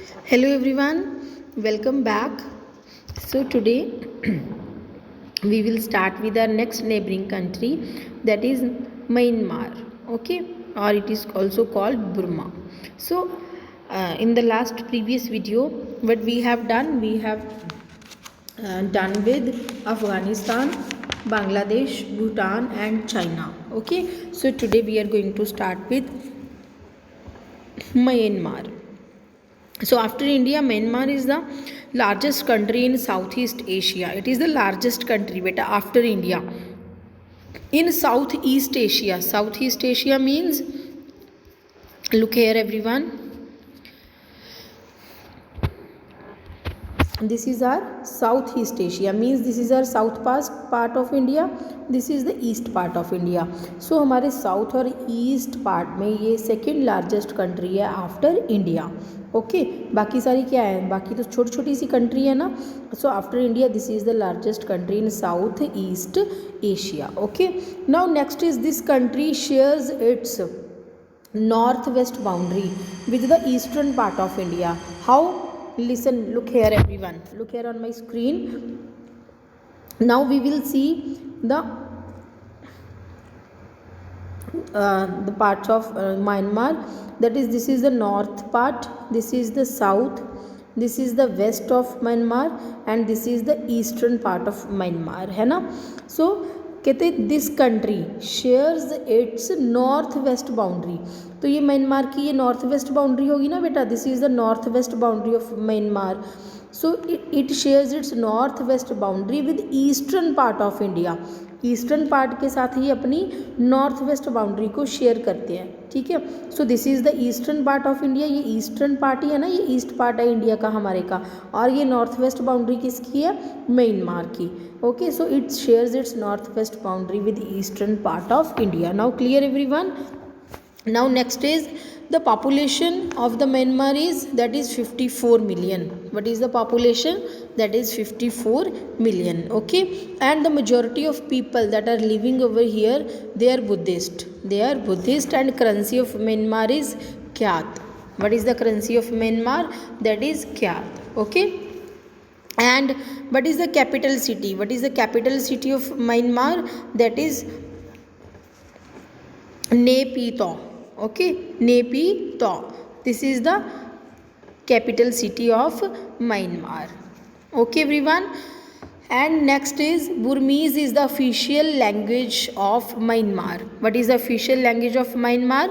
Hello everyone, welcome back. So today we will start with our next neighboring country, that is Myanmar, okay, or it is also called Burma. So in the last previous video, what we have done, we have done with Afghanistan, Bangladesh, Bhutan and China. Okay, so today we are going to start with Myanmar. So after India, Myanmar is the largest country in Southeast Asia. It is the largest country, beta, after India. In Southeast Asia. Southeast Asia means, look here everyone. This is our Southeast Asia, means this is our south part of India, this is the east part of India. So हमारे south और east part में ये second largest country है after India. Okay, बाकी सारी क्या है, बाकी तो छोटी छोटी सी कंट्री है ना. So after India this is the largest country in south east Asia. Okay, now next is this country shares it's north west boundary with the eastern part of India. How? Listen, look here everyone, look here on my screen. Now we will see the parts of Myanmar, that is, this is the north part, this is the south, this is the west of Myanmar and this is the eastern part of Myanmar, है ना. So कहते this country shares it's north west boundary. तो ये Myanmar की ये north west boundary होगी ना बेटा, this is the north west boundary of Myanmar. So it shares it's north west boundary with eastern part of India. Eastern part के साथ ही अपनी नॉर्थ वेस्ट बाउंड्री को शेयर करते हैं. ठीक है, so this is the eastern part of India. ये eastern part ही है ना, ये ईस्ट पार्ट है इंडिया का हमारे का, और ये नॉर्थ वेस्ट बाउंड्री किसकी है, म्यांमार की. Okay, so it shares it's north west boundary with eastern part of India. Now clear everyone. Now next is the population of the Myanmar is, that is 54 million. What is the population? That is 54 million. Okay, and the majority of people that are living over here, they are Buddhist. They are Buddhist and currency of Myanmar is Kyat. What is the currency of Myanmar? That is Kyat. Okay, and what is the capital city? What is the capital city of Myanmar? That is Naypyidaw. Okay, Naypyidaw. This is the capital city of Myanmar. Okay everyone, and next is Burmese is the official language of Myanmar. What is the official language of Myanmar?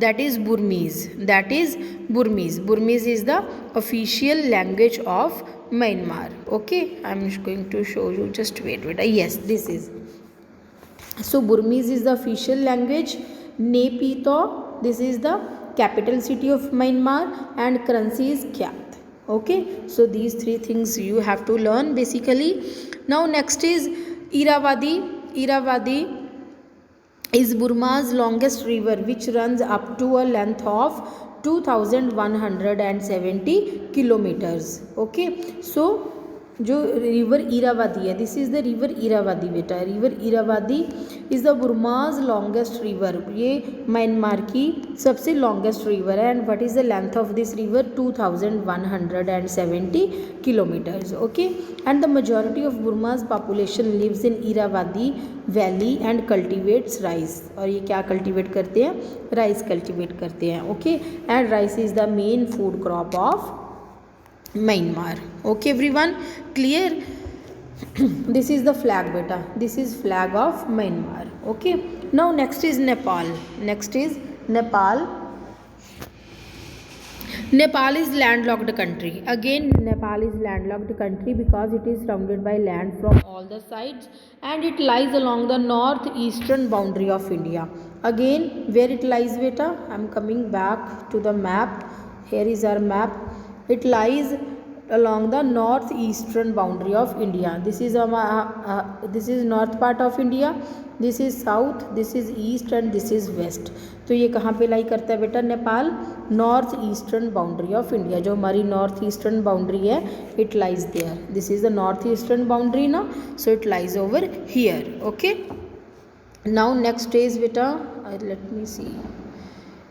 That is Burmese. That is Burmese. Burmese is the official language of Myanmar. Okay, I am going to show you, just wait. Yes, this is, so Burmese is the official language. Naypyidaw, this is the capital city of Myanmar, and currency is Kyat. Okay, so these three things you have to learn basically. Now next is Irrawaddy. Irrawaddy is Burma's longest river, which runs up to a length of 2170 kilometers. Okay, so जो river Irrawaddy है, this is the river Irrawaddy बेटा. River Irrawaddy is the Burma's longest river. ये Myanmar की सबसे longest river है. And what is the length of this river? 2170 kilometres. Okay, and the majority of Burma's population lives in Irrawaddy valley and cultivates rice. और ये क्या cultivate करते हैं? Rice cultivate करते हैं. Okay, and rice is the main food crop of Myanmar. Okay everyone, clear? This is the flag beta, this is flag of Myanmar. Okay, now next is Nepal. Next is Nepal. Nepal is landlocked country. Again Nepal is landlocked country because it is surrounded by land from all the sides, and it lies along the northeastern boundary of India. Again, where it lies beta? I am coming back to the map. Here is our map. It lies along the northeastern boundary of India. This is north part of India, this is south, this is east and this is west. तो ये कहाँ पे लाई करता है बेटा? Nepal north eastern boundary of India. जो हमारी north eastern boundary है, it lies there. This is the north eastern boundary ना, so it lies over here. Okay, now next is बेटा, let me see,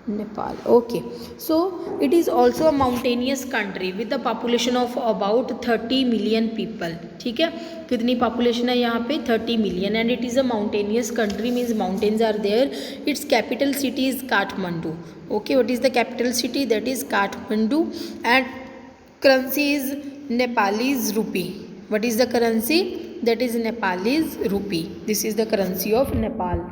Nepal. Okay, so it is also a mountainous country with the population of about 30 million people. ठीक है, कितनी population है यहाँ पे? 30 million. And it is a mountainous country, means mountains are there. Its capital city is Kathmandu. Okay, what is the capital city? That is Kathmandu. And currency is Nepalese rupee. What is the currency? That is Nepalese rupee. This is the currency of Nepal.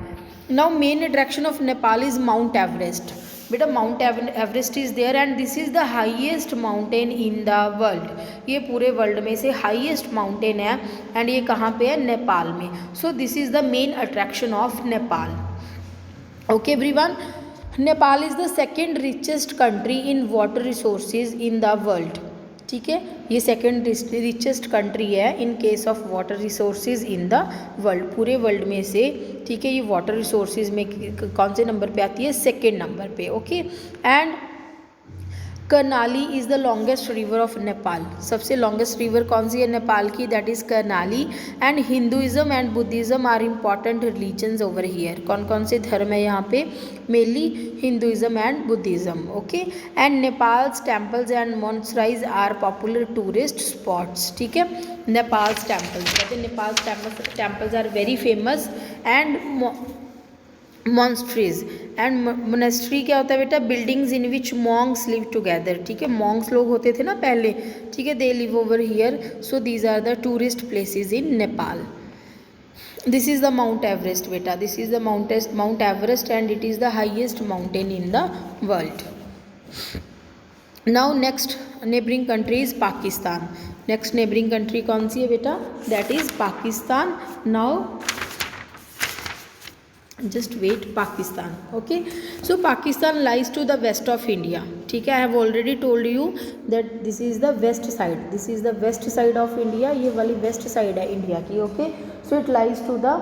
Now main attraction of Nepal is Mount Everest. बेटा Mount Everest is there and this is the highest mountain in the world. ये पूरे world में से highest mountain है and ये कहाँ पे है? नेपाल में. So this is the main attraction of Nepal. Okay everyone, Nepal is the second richest country in water resources in the world. ठीक है, ये सेकेंड रिचेस्ट कंट्री है in case of water resources in the world. पूरे world में से, ठीक है, ये वाटर रिसोर्सेज में कौन से नंबर पे आती है? सेकेंड नंबर पे. Okay, and Karnali is the longest river of Nepal. सबसे लॉन्गेस्ट रिवर कौन सी है नेपाल की? That is Karnali. And Hinduism and Buddhism are important religions over here. कौन कौन से धर्म है यहाँ पे? Mainly Hinduism and Buddhism. Okay, and Nepal's temples and monasteries are popular tourist spots. ठीक है, नेपाल्स टेम्पल्स, कहते हैं Nepal's temples are very famous. And मॉन्स्ट्रीज and monastery क्या होता है बेटा? बिल्डिंग्स इन विच मॉन्क्स लिव टुगेदर. ठीक है, मॉन्क्स लोग होते थे ना पहले. ठीक है, they live over here. So these are the tourist places in Nepal. This is the Mount Everest बेटा. This is the Mount Everest and it is the highest mountain in the world. Now next neighbouring country is Pakistan. Next neighbouring country कौन सी है बेटा? That is Pakistan. Now just wait, Pakistan. Okay, so Pakistan lies to the west of India. ठीक है, I have already told you that this is the west side. This is the west side of India. ये वाली west side है India की. Okay, so it lies to the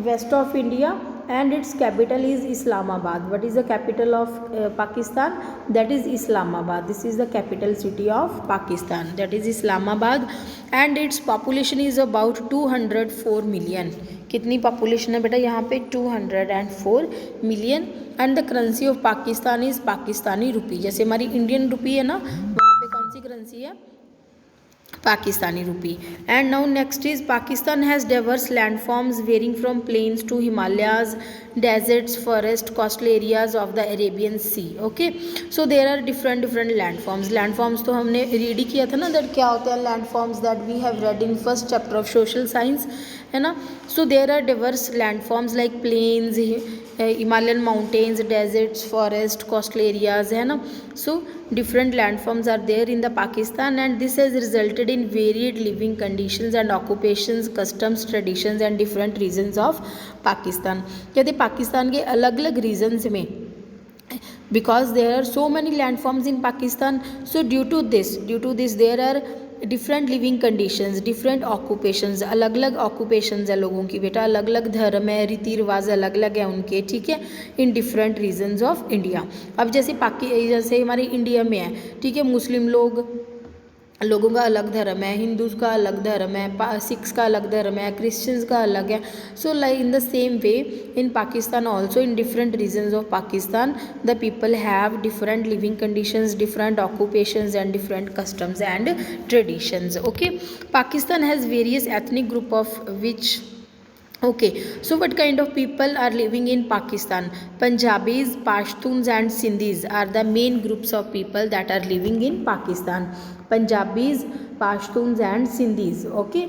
west of India and its capital is Islamabad. What is the capital of Pakistan? That is Islamabad. This is the capital city of Pakistan. That is Islamabad. And its population is about 204 million. कितनी population है बेटा यहाँ पे? 204 million. And the currency of Pakistan is Pakistani rupee. जैसे हमारी Indian rupee है ना, वहाँ पे कौन सी करेंसी है? Pakistani rupee. And now next is Pakistan has diverse landforms varying from plains to Himalayas, deserts, forest, coastal areas of the Arabian sea. Okay, so there are different landforms. Landforms तो हमने रीड ही किया था ना, दैट क्या होते हैं landforms, that we have read in first chapter of social science, है ना. So there are diverse landforms like plains, Himalayan mountains, deserts, forest, coastal areas, है ना. सो different landforms are there in the Pakistan and this has resulted in varied living conditions and occupations, customs, traditions and different regions of Pakistan. कहते पाकिस्तान के अलग अलग regions में, because there are so many landforms in Pakistan, so due to this there are different living conditions, different occupations. अलग अलग occupations है लोगों की बेटा, अलग अलग धर्म है, रीति रिवाज अलग अलग है उनके. ठीक है, in different regions of India. अब जैसे हमारे इंडिया में है, ठीक है, मुस्लिम लोगों का अलग धर्म है, हिंदूज़ का अलग धर्म है, सिख्स का अलग धर्म है, क्रिश्चियंस का अलग है. So like in the same way in Pakistan also, in different regions of Pakistan the people have different living conditions, different occupations and different customs and traditions. Okay, Pakistan has various ethnic group of which. Okay, so what kind of people are living in Pakistan? Punjabis, Pashtuns and Sindhis are the main groups of people that are living in Pakistan. Punjabis, Pashtuns and Sindhis. Okay,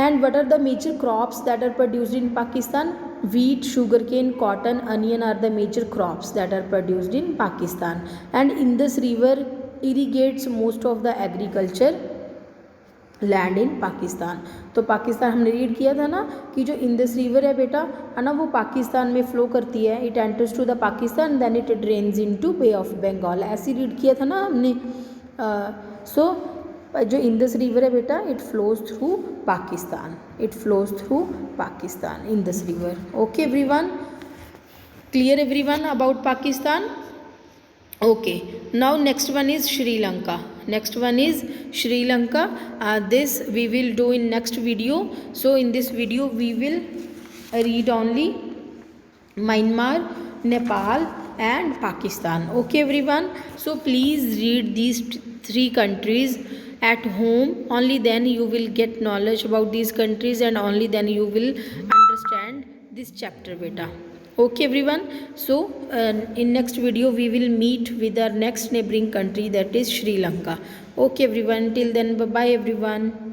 and what are the major crops that are produced in Pakistan? Wheat, sugarcane, cotton, onion are the major crops that are produced in Pakistan. And Indus River irrigates most of the agriculture land in Pakistan. तो पाकिस्तान हमने read किया था ना कि जो Indus river है बेटा, है ना, वो पाकिस्तान में फ्लो करती है. It enters to the Pakistan then it drains into bay of Bengal. ऐसे रीड किया था ना हमने. सो जो इंडस रिवर है बेटा, it flows through Pakistan. It flows through Pakistan, Indus river. Okay everyone, clear everyone about Pakistan? Okay, now next one is Sri Lanka. Next one is Sri Lanka. This we will do in next video. So in this video we will read only Myanmar, Nepal and Pakistan. Okay everyone, so please read these three countries at home. Only then you will get knowledge about these countries, and only then you will understand this chapter beta. Okay everyone, so in next video we will meet with our next neighboring country, that is Sri Lanka. Okay everyone, till then bye bye everyone.